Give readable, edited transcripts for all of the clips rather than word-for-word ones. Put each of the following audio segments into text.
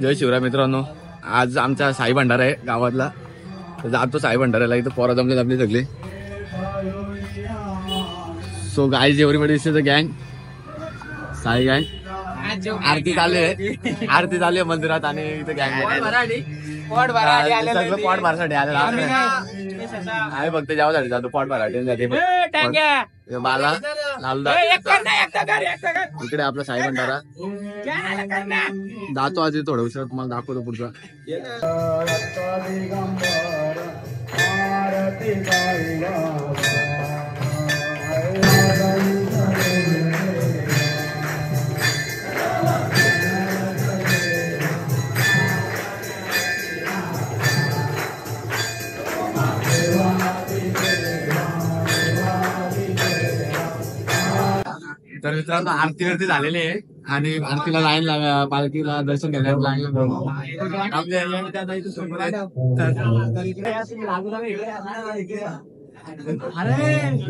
जय शिवराय मित्रांनो, आज आमचा साई भंडारा आहे गावातला. जातो साई भंडाऱ्याला. इथं पोरं जमले आपले सगळे. So guys everybody is the गँग, साई गँग. आरती चालू आहे मंदिरात आणि इथं गँग पॉट भरासाठी आलेला आहे. फक्त जेवासाठी जातो पॉट भरासाठी जाते. बाला लालदा इकडे आपला साई भंडारा. जातो आज थोडं उशीर तुम्हाला दाखवतो पुढचा. तर मित्रांनो आरती झालेली आहे आणि आरतीला लाईन पालखीला दर्शन घेण्यात लाईन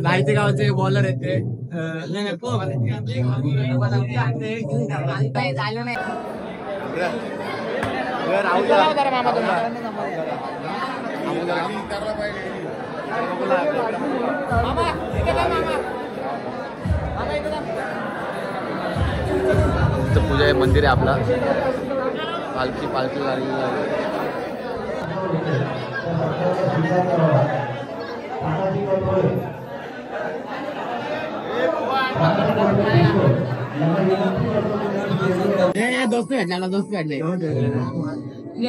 लायते गावचे बॉलर आहेत ते. पूजा आहे, मंदिर आहे आपला. पालखी लागलेली आहे. दोस्त भेटले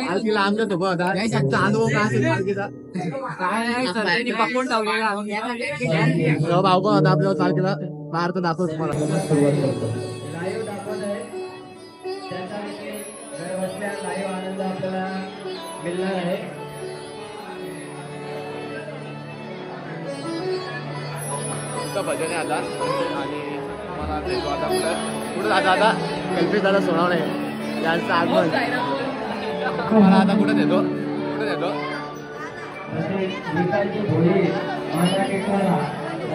पालखीला आमचा तो होता. अनुभव का असेल पालखीचा पकडून ठेवलेला भाऊ पण होता आपल्याला पालखीला. बाहेर तर दाखवतो तुम्हाला. भजन आहे आता आणि मला पुढे आता कल्पित दादा सोडवणे यांचं आगमन. मला आता कुठे देतो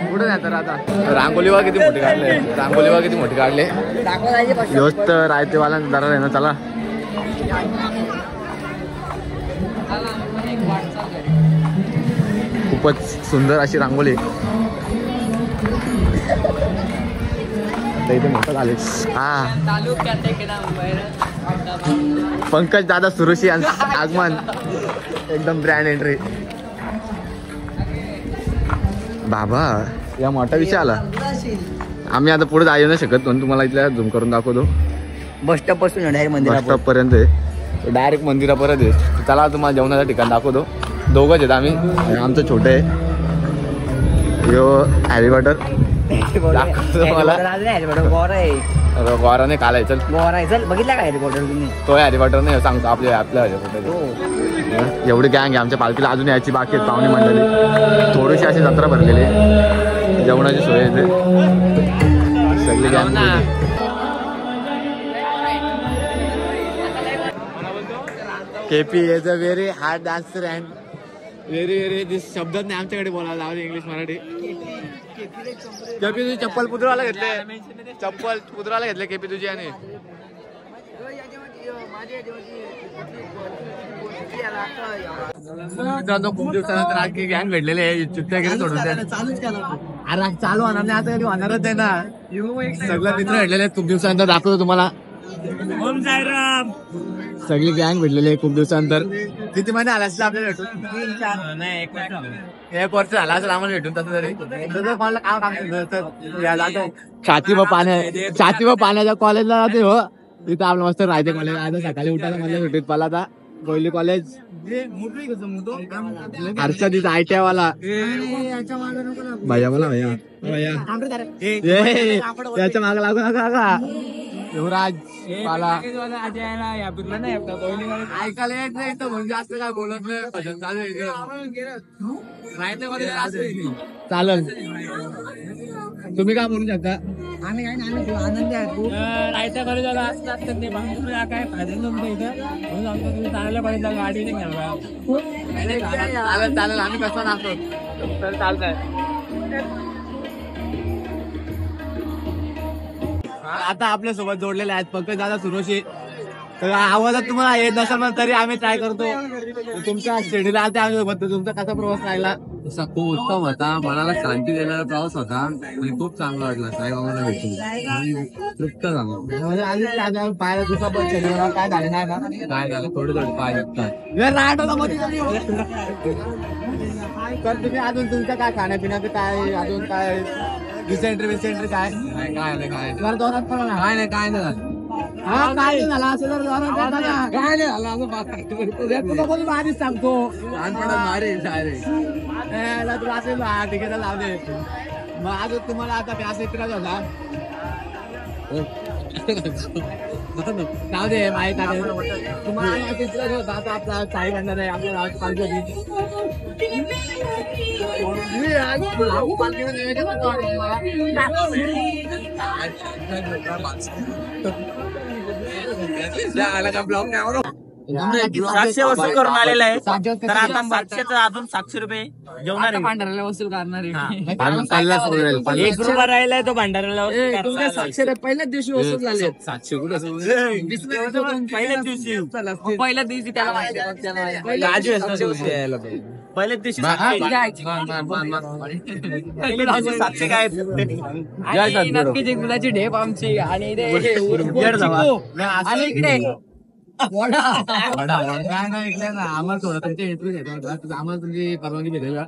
कुठे नाही तर आता रांगोली बघा किती मोठी काढले. दोस्त रायतेवाला जरा आहे ना. चला खूपच सुंदर अशी रांगोली. इथे मोठं झाले. पंकज दादा सुरुशी यांचं आगमन. एकदम ब्रँड एंट्री. बाबा या मोठा विषय आला. आम्ही आता पुढे जाऊ नाही शकत पण तुम्हाला इथल्या झूम करून दाखवतो. बस स्टॉप पासून बस स्टॉप पर्यंत आहे. डायरेक्ट मंदिरापर्यंत आहे. चला तुम्हाला जेवणाचं ठिकाण दाखवतो. दोघंच आहेत आम्ही. आमचं छोटं आहे यो हॅरी वॉटर. गोराने कालाय. चल बघितला काय तो हॅरी वॉटर नाही सांगतो आपल्या हॅरी वॉटर. एवढी गँग आहे आमच्या पालखीला. अजून याची बाकी आहेत पाहुणे मंडळी. थोडीशी अशी जत्रा भरलेली. जेवणाची सोय येते सगळी गँग. KP is a very hard dancer and very this शब्दात नाही आमच्याकडे बोलायला लावले इंग्लिश मराठी. केपी तुझी चप्पल पुतळाला घेतले केपी तुझी. आणि मित्रांनो खूप दिवसानंतर आणखी गँग भेटलेले आहे. चुट्ट्या वगैरे सोडून अरे चालू होणार नाही आता. होणारच आहे ना. सगळे मित्र भेटलेले आहेत खूप दिवसानंतर. दाखवतो तुम्हाला. सगळी गँग भेटलेली आहे खूप दिवसानंतर. किती महिने आला असेल आपल्याला भेटून? एक वर्ष झाला असेल आम्हाला भेटून. तसं तरी छाती व पाण्याच्या कॉलेजला जाते हो. तिथं आपलं मस्त राहते कॉलेज. आता सकाळी उठायला मला सुट्टीत पाला. आता कोयली कॉलेज हर्षा तिथं ITI वाला भैया मला त्याच्या मागे लागू नका. युवराज पाला ऐकायला येत नाही तर म्हणजे जास्त काय बोलत नाही. भजन चालेल. तुम्ही काय म्हणू शकता? आम्ही काय आनंदी रायत्या कॉलेजाला असतात तर ते काय फायदा नव्हतं इथं. चांगल्या पाहिजे गाडी चालेल. आम्ही कसं नाचतो तर चालतंय. आता आपल्या सोबत जोडलेले आहेत पंकज दादा सुरोशी. तर आवाजात तुम्हाला येत नसेल पण तरी आम्ही ट्राय करतो. तुमच्या शेडीला आलते आम्ही बघतो तुमचा कसा प्रवास राहिला. असा खूप उत्तम होता, मनाला शांती देणारा प्रवास होता आणि खूप चांगला वाटला साईबाबांना भेटून. तृप्त झालो. म्हणजे आधी पायला दुसरा पण शरीराला काय झालं नाही ना. काय झालं थोडे थोडे पाय दुखतात. तर तुम्ही अजून तुमचं काय खाण्यापिण्याचं काय अजून काय डिसेंट्री काय काय जोरात पडा ना. नाही काय नाही हा काय नाही झाला असं जर जोरात पडा ना. काय नाही झालं असं तुला कोणी आधीच सांगतो लहानपणात मारे तुला असेल तिकीट लावले. मग अजून तुम्हाला आता क्लास इकडे होता जाऊ दे माहित आहे तुम्हाला तिसरा होता. आता आपला साई म्हणणार आहे आपल्या गावाची पालखी होती. सातशे वसूल करून आलेला आहे. तर आता 700चं अजून 700 रुपये जेवणार आहे. भांडाराला वसूल करणार आहे. 1 रुपया राहिलाय तो भांडाराला तुमच्या 700 पहिल्याच दिवशी वसूल झाले. 700 कुठं पहिल्याच दिवशी त्याला पहिल्याच दिवशी 700 काय नक्कीच एक गुलाची ढेप आमची आणि इकडे आम्हाला थोडं तुमच्या इंटरव्ह्यू घेतो. आम्हाला तुमची परवानगी भेटेल का?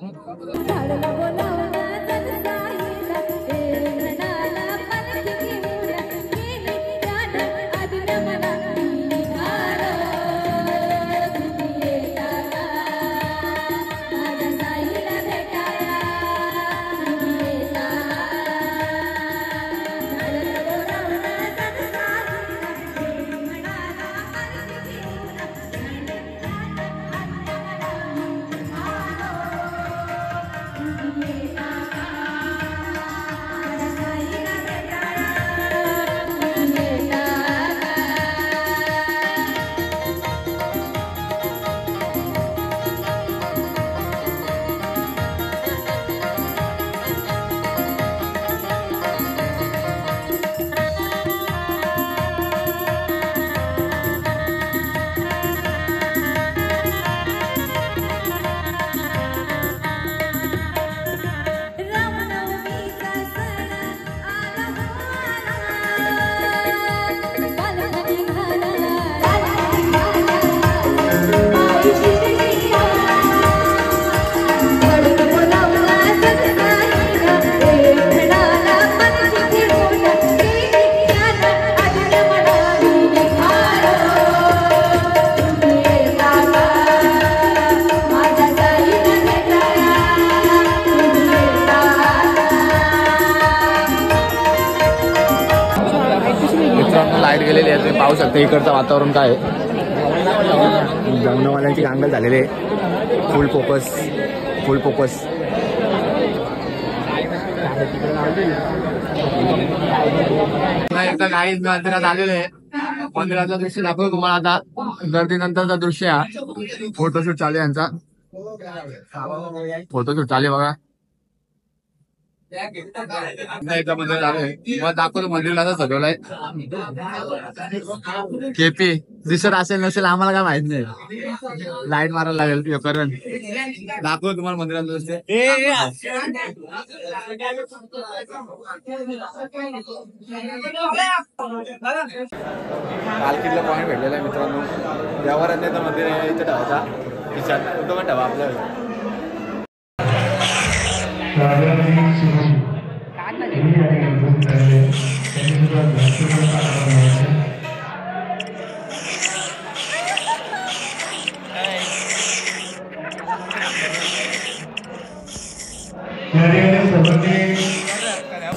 लाईट गेलेली आहे. तुम्ही पाहू शकता इकडचं वातावरण काय आहे. जंगलवाल्यांची गांगल झालेली आहे. फुल फोकस एकदा काही मंदिरात आलेले आहे. मंदिराचं दृश्य दाखवतो तुम्हाला आता. गर्दीनंतरचा दृश्य हा. फोटोशूट चालू आहे यांचा. फोटोशूट चालू आहे बघा. मंदिर आहे मग दाखवतो मंदिराला सजवलाय. केपी दिसत असेल नसेल आम्हाला काय माहित नाही. लाईट मारायला लागेल करण. दाखवतो तुम्हाला मंदिराला दृश्य. पालखीतला पॉईंट भेटलेला आहे मित्रांनो. देवारांचं मंदिर आहे इथे ठेवायचा. कुठं पण ठेवा आपल्याला.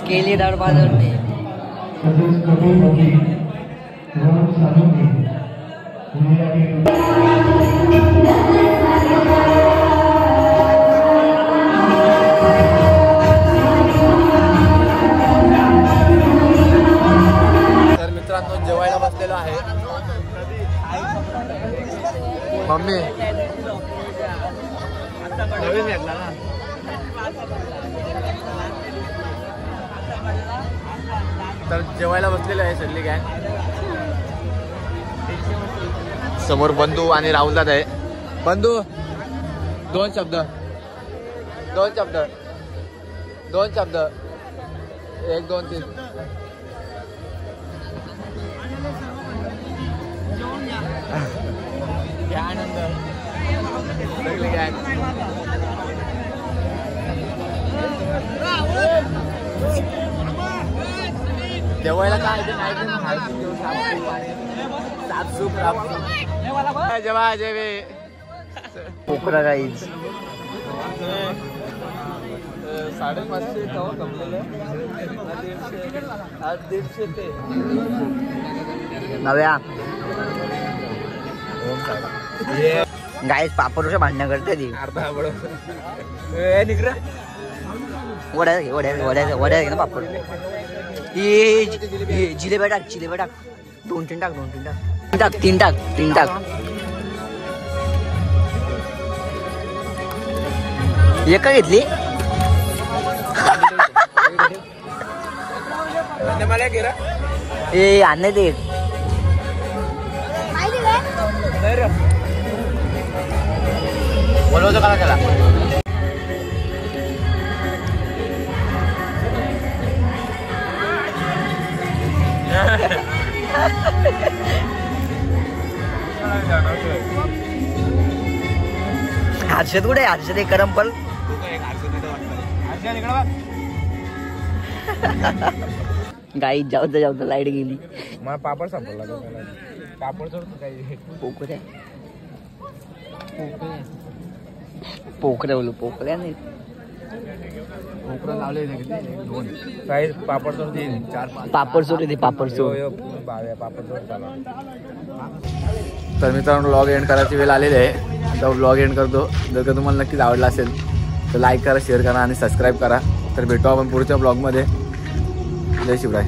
केली दाड बाजूने तर मित्रांनो जेवायला बसलेलो आहे. मम्मी नवीन घेतला ना. तर जेवायला बसलेलं आहे सगळी गँग. समोर बंधू आणि राहुल दादा आहे. बंधू दोन शब्द 1 2 3. आनंद सगळी गँग. जेवायला काय ते नाही जेव्हा जेवे पोखरा गाईज 550 कवा कमलेलं 150 ते नव्या गाईज पापडच्या भांडणं करते ती अर्धा निघरा वड्या घे ना पापड. जिलेबी टाक 2-3 टाक 3 टाक. एक का घेतली मला घेरा ए आणणे ते बोलवतो का त्याला. हर्षद कुठे हर्षद एक करंपल गाई जाऊ लाईट गेली. मला पापड सापडला पापड सोडतो काही पोकऱ्या नाही लावले काही पापड सोड 3 4 5 पापड सोड पापड सोड. पापड सोड चालू. तर मित्रांनो व्लॉग एंड करायची वेळ आलेली आहे. आता व्लॉग एंड करतो. जर का तुम्हाला नक्कीच आवडला असेल तर लाईक करा, शेअर करा आणि सबस्क्राईब करा. तर भेटू आपण पुढच्या ब्लॉगमध्ये. जय शिवराय.